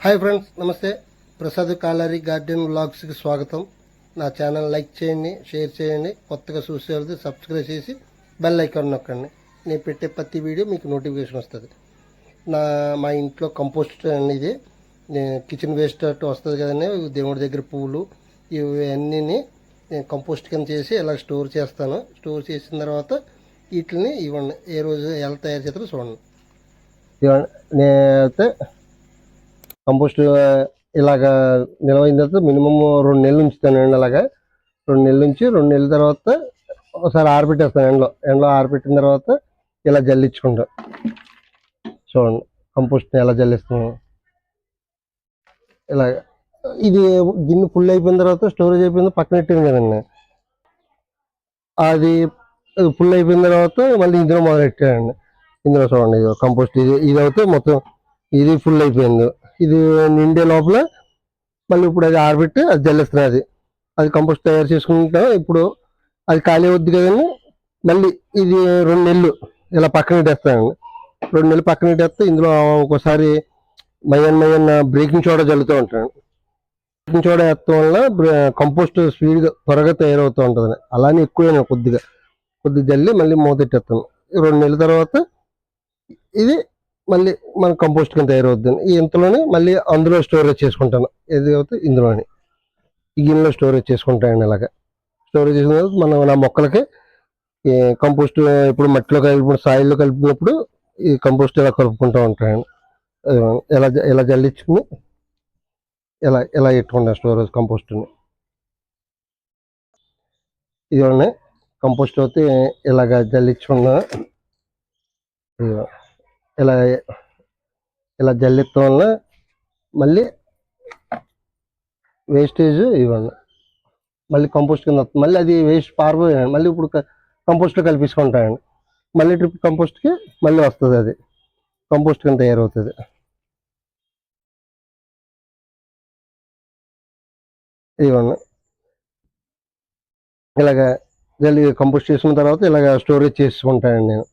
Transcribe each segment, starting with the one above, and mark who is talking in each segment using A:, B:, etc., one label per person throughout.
A: Hi friends, నమస్తే. Prasad calorie garden వ్లాగ్స్కి స్వాగతం. నా ఛానల్ లైక్ చేయండి, షేర్ చేయండి. కొత్తగా చూసేది సబ్స్క్రైబ్ చేసి బెల్ ఐకాన్ నొక్కండి. నేను పెట్టే ప్రతి వీడియో మీకు నోటిఫికేషన్ వస్తుంది. మా ఇంట్లో కంపోస్ట్ అనేది కిచెన్ వేస్ట్ అట్టు వస్తుంది కదండి, దేవుడి దగ్గర పువ్వులు ఇవన్నీ నేను కంపోస్ట్ కింద చేసి ఇలా స్టోర్ చేస్తాను. స్టోర్ చేసిన తర్వాత వీటిని ఇవ్వండి, ఏ రోజు ఎలా తయారు చేస్తారో చూడండి. నేనైతే కంపోస్ట్ ఇలాగ నిల్వైన తర్వాత మినిమం 2 నెలలు ఉంచుతాను. అలాగా 2 నెలల నుంచి 2 నెలల తర్వాత ఒకసారి ఆరబెట్టేస్తాను. ఎండలో ఆరబెట్టిన తర్వాత ఇలా జల్లించుకుంటా. చూడండి కంపోస్ట్ని ఎలా జల్లిస్తాను. ఇలాగ ఇది గిన్నె ఫుల్ అయిపోయిన తర్వాత స్టోరేజ్ అయిపోయింది పక్కన పెట్టాను కదండి, అది ఫుల్ అయిపోయిన తర్వాత మళ్ళీ ఇందులో మొదలెట్టానండి. ఇందులో చూడండి కంపోస్ట్ ఇది అయితే మొత్తం ఇది ఫుల్ అయిపోయింది. ఇది నిండే లోపల మళ్ళీ ఇప్పుడు అది ఆరబెట్టి అది జల్లిస్తున్నది. అది కంపోస్ట్ తయారు చేసుకుంటా. ఇప్పుడు అది ఖాళీ అవుద్ది కదండి, మళ్ళీ ఇది 2 నెలలు ఇలా పక్కన పెట్టేస్తానండి. 2 నెలలు పక్కన పెట్టేస్తే ఇందులో ఒకసారి మయన్ బ్రేకింగ్ సోడా జల్లుతూ ఉంటాను. బ్రేకింగ్ సోడా వేస్తాం వల్ల కంపోస్ట్ స్పీడ్గా త్వరగా తయారవుతూ ఉంటుంది. అలానే ఎక్కువ కొద్దిగా జల్లి మళ్ళీ మూతెట్టేస్తాను. 2 నెలల తర్వాత ఇది మళ్ళీ మన కంపోస్ట్ కింద తయారవుద్దండి. ఈ ఇంతలోనే మళ్ళీ అందులో స్టోరేజ్ చేసుకుంటాను. ఏది అవుతే ఇందులోని ఈ గిన్నెలో స్టోరేజ్ చేసుకుంటాను. ఇలాగా స్టోరేజ్ చేసిన తర్వాత నా మొక్కలకి ఈ కంపోస్ట్ ఇప్పుడు మట్టిలో కలిపినప్పుడు సాయిల్లో కలిపినప్పుడు ఈ కంపోస్ట్ ఇలా కలుపుకుంటూ ఉంటాను. ఇలా జల్లించుకుని ఇలా పెట్టుకుంటాను స్టోరేజ్ కంపోస్ట్ని. ఇదిగోండి కంపోస్ట్ అయితే ఇలాగ జల్లించుకున్నా. ఇలా జల్లించడం వల్ల మళ్ళీ వేస్టేజ్ ఇవ్వండి, మళ్ళీ కంపోస్ట్ కింద వస్తుంది. మళ్ళీ అది వేస్ట్ పారిపోయాను, మళ్ళీ ఇప్పుడు కంపోస్ట్లో కలిపించుకుంటానండి. మళ్ళీ ట్రిప్ కంపోస్ట్కి మళ్ళీ వస్తుంది, అది కంపోస్ట్ కింద తయారవుతుంది. ఇవ్వండి ఇలాగ కంపోస్ట్ చేసుకున్న తర్వాత ఇలాగ స్టోరేజ్ చేసుకుంటానండి నేను.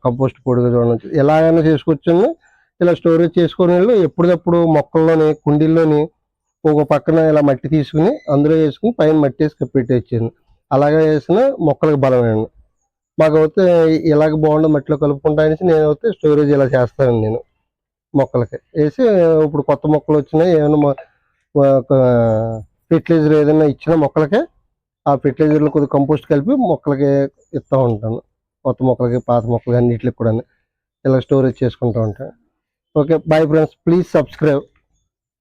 A: కంపోస్ట్ పొడిగా చూడవచ్చు, ఎలాగైనా చేసుకోవచ్చు. ఇలా స్టోరేజ్ చేసుకుని ఎప్పటికప్పుడు మొక్కల్లోని కుండీల్లోని ఒక పక్కన ఇలా మట్టి తీసుకుని అందులో వేసుకుని పైన మట్టి వేసి పెట్టేచ్చాను. అలాగే వేసిన మొక్కలకు బలమైంది. మాకైతే ఇలాగ బాగుండే మట్టిలో కలుపుకుంటా అనేసి నేనైతే స్టోరేజ్ ఇలా చేస్తాను. నేను మొక్కలకి వేసి ఇప్పుడు కొత్త మొక్కలు వచ్చినాయి, ఏమైనా ఫెర్టిలైజర్ ఏదైనా ఇచ్చిన మొక్కలకి ఆ ఫెర్టిలైజర్లో కొద్దిగా కంపోస్ట్ కలిపి మొక్కలకి ఇస్తూ ఉంటాను. కొత్త మొక్కలకి పాత మొక్కలకి అన్నిటికి కూడా ఇలా స్టోరేజ్ చేసుకుంటూ ఉంటాను. Okay, bye friends, please subscribe.